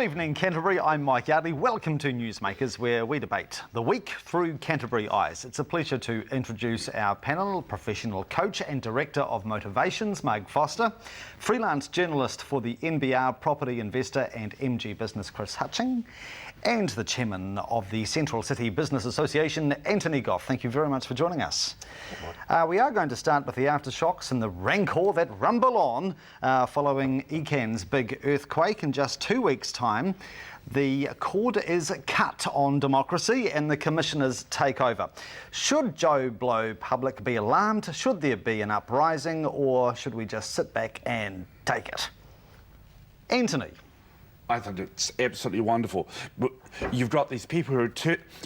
evening, Canterbury. I'm Mike Yardley. Welcome to NewsMakers, where we debate the week through Canterbury eyes. It's a pleasure to introduce our panel, professional coach and director of motivations, Marg Foster, freelance journalist for the NBR property investor and MG business, Chris Hutching, and the chairman of the Central City Business Association, Antony Gough. Thank you very much for joining us. We are going to start with the aftershocks and the rancor that rumble on following Ican's big earthquake. In just 2 weeks' time, the cord is cut on democracy and the commissioners take over. Should Joe Blow public be alarmed? Should there be an uprising, or should we just sit back and take it? Anthony. I think it's absolutely wonderful. You've got these people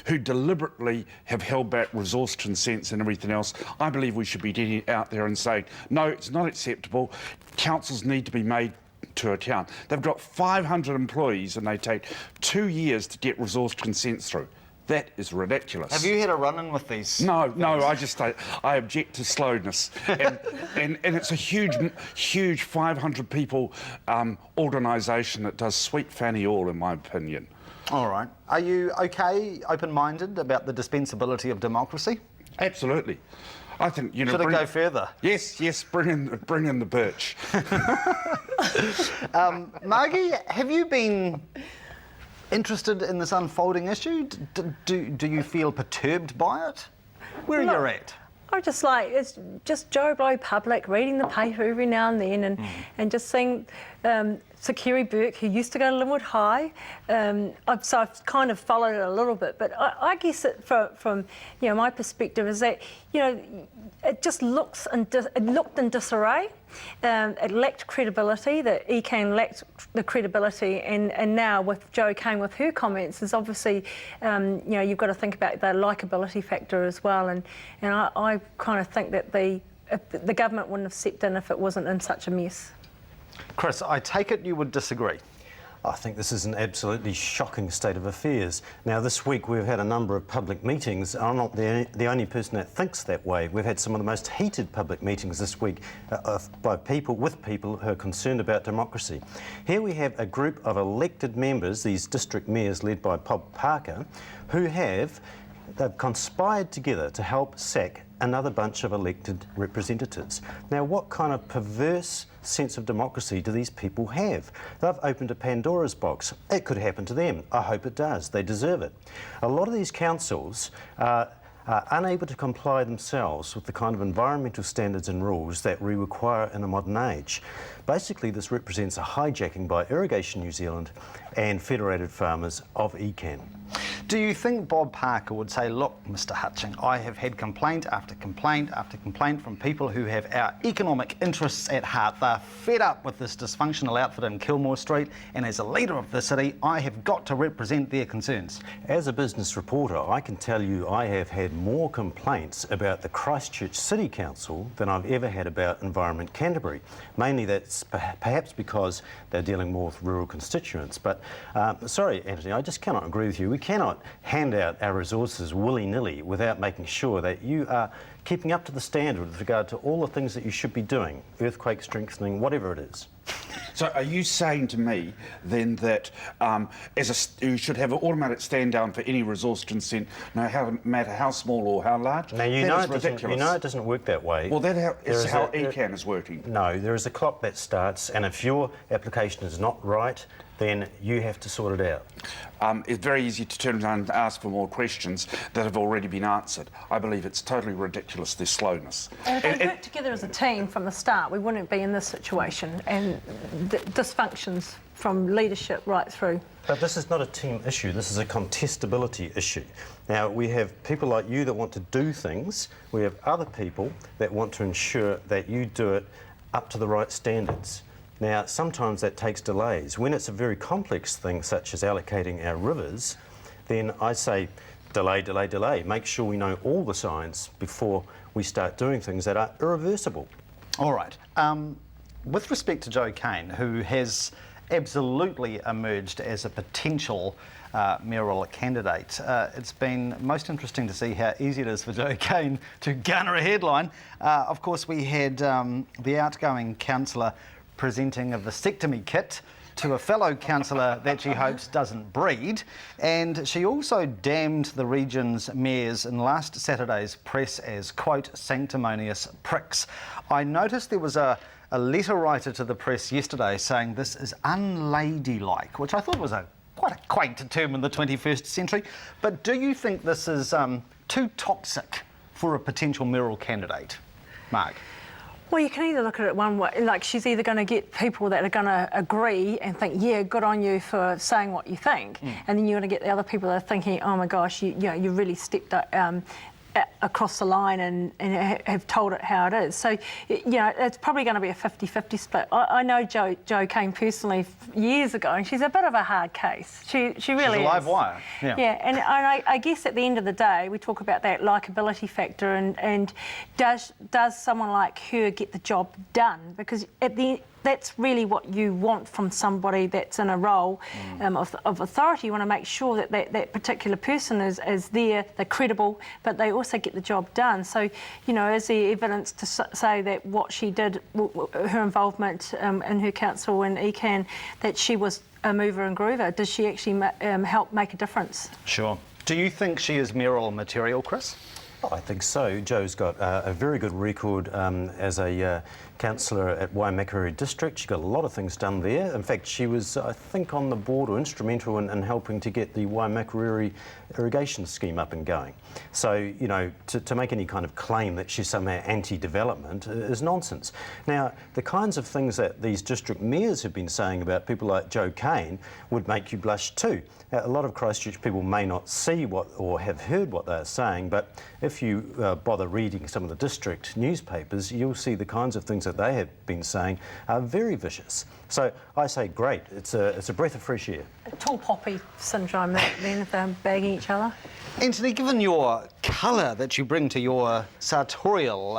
who deliberately have held back resource consents and everything else. I believe we should be getting out there and saying, no, it's not acceptable. Councils need to be made to account. They've got 500 employees and they take 2 years to get resource consents through. That is ridiculous. Have you had a run-in with these? No, I object to slowness. and it's a huge 500 people organisation that does sweet fanny all, in my opinion. All right. Are you okay, open-minded about the dispensability of democracy? Absolutely. I think, you know... Should it go further? Yes, bring in the birch. Margie, have you been interested in this unfolding issue? Do you feel perturbed by it? Where are you at? I just like, it's just Joe Blow public, reading the paper every now and then and just seeing Sakiri Burke, who used to go to Linwood High. So I've kind of followed it a little bit, but I guess it from my perspective is that, it just looked in disarray. It lacked credibility, that Ican lacked the credibility, and now with Jo Kane with her comments, is obviously, you've got to think about the likeability factor as well, and I kind of think that the government wouldn't have stepped in if it wasn't in such a mess. Chris, I take it you would disagree. I think this is an absolutely shocking state of affairs. Now, this week we've had a number of public meetings. I'm not the only person that thinks that way. We've had some of the most heated public meetings this week by people who are concerned about democracy. Here we have a group of elected members, these district mayors led by Bob Parker, they've conspired together to help sack another bunch of elected representatives. Now, what kind of perverse sense of democracy do these people have? They've opened a Pandora's box. It could happen to them. I hope it does. They deserve it. A lot of these councils are unable to comply themselves with the kind of environmental standards and rules that we require in a modern age. Basically, this represents a hijacking by Irrigation New Zealand and Federated Farmers of Ican. Do you think Bob Parker would say, look, Mr Hutching, I have had complaint after complaint after complaint from people who have our economic interests at heart. They're fed up with this dysfunctional outfit in Kilmore Street, and as a leader of the city, I have got to represent their concerns. As a business reporter, I can tell you I have had more complaints about the Christchurch City Council than I've ever had about Environment Canterbury. Mainly that's perhaps because they're dealing more with rural constituents. But sorry, Anthony, I just cannot agree with you. We cannot hand out our resources willy-nilly without making sure that you are keeping up to the standard with regard to all the things that you should be doing, earthquake strengthening, whatever it is. So are you saying to me then that you should have an automatic stand down for any resource consent, no matter how small or how large? Now, you know it doesn't work that way. Well, that is how Ican is working. No, there is a clock that starts, and if your application is not right, then you have to sort it out. It's very easy to turn around and ask for more questions that have already been answered. I believe it's totally ridiculous, this slowness. And if they worked together as a team from the start, we wouldn't be in this situation, and dysfunctions from leadership right through. But this is not a team issue, this is a contestability issue. Now, we have people like you that want to do things, we have other people that want to ensure that you do it up to the right standards. Now, sometimes that takes delays. When it's a very complex thing, such as allocating our rivers, then I say delay, delay, delay. Make sure we know all the signs before we start doing things that are irreversible. All right. With respect to Jo Kane, who has absolutely emerged as a potential mayoral candidate, it's been most interesting to see how easy it is for Jo Kane to garner a headline. Of course, we had the outgoing councillor presenting a vasectomy kit to a fellow councillor that she hopes doesn't breed. And she also damned the region's mayors in last Saturday's press as, quote, sanctimonious pricks. I noticed there was a letter writer to the press yesterday saying this is unladylike, which I thought was quite a quaint term in the 21st century. But do you think this is too toxic for a potential mayoral candidate, Marg? Well, you can either look at it one way, like she's either going to get people that are going to agree and think, yeah, good on you for saying what you think, and then you're going to get the other people that are thinking, oh my gosh, you really stepped across the line and have told it how it is. So, it's probably going to be a 50-50 split. I know Jo Cain personally years ago, and she's a bit of a hard case. She really is. She's a live wire. Yeah, and I guess at the end of the day, we talk about that likeability factor, and does someone like her get the job done? Because that's really what you want from somebody that's in a role of authority. You want to make sure that particular person is there, they're credible, but they also get the job done. So, is there evidence to say that what she did, her involvement in her council in ECAN, that she was a mover and groover? Does she actually help make a difference? Sure. Do you think she is mayoral material, Chris? I think so. Jo's got a very good record as a councillor at Waimakariri District. She got a lot of things done there. In fact, she was, I think, on the board or instrumental in helping to get the Waimakariri irrigation scheme up and going. So, to make any kind of claim that she's somehow anti-development is nonsense. Now, the kinds of things that these district mayors have been saying about people like Jo Cain would make you blush too. Now, a lot of Christchurch people may not see or have heard what they're saying, but if you bother reading some of the district newspapers, you'll see the kinds of things that they have been saying are very vicious. So I say great, it's a breath of fresh air. Tall poppy syndrome, then, if they're bagging each other. Antony, given your colour that you bring to your sartorial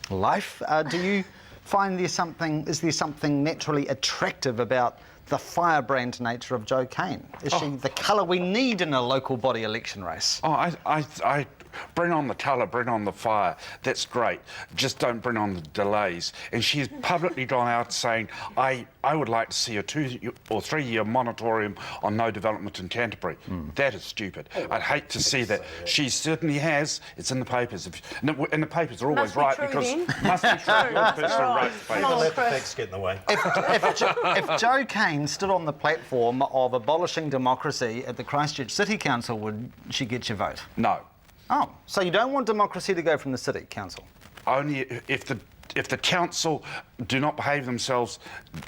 life, do you find is there something naturally attractive about the firebrand nature of Jo Cain? Is she the colour we need in a local body election race? Oh, I bring on the colour, bring on the fire. That's great. Just don't bring on the delays. And she's publicly gone out saying, I would like to see a 2 or 3 year moratorium on no development in Canterbury. That is stupid. I'd hate to see that. She certainly has. It's in the papers. And the papers are always right because must be true. Your personal right to papers. Don't let the facts get in the way. If Jo Cain stood on the platform of abolishing democracy at the Christchurch City Council, would she get your vote? No. Oh, so you don't want democracy to go from the City Council? Only if the council do not behave themselves,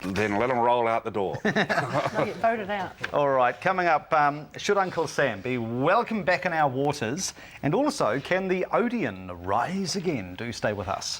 then let them roll out the door. They get voted out. All right, coming up, should Uncle Sam be welcome back in our waters? And also, can the Odeon rise again? Do stay with us.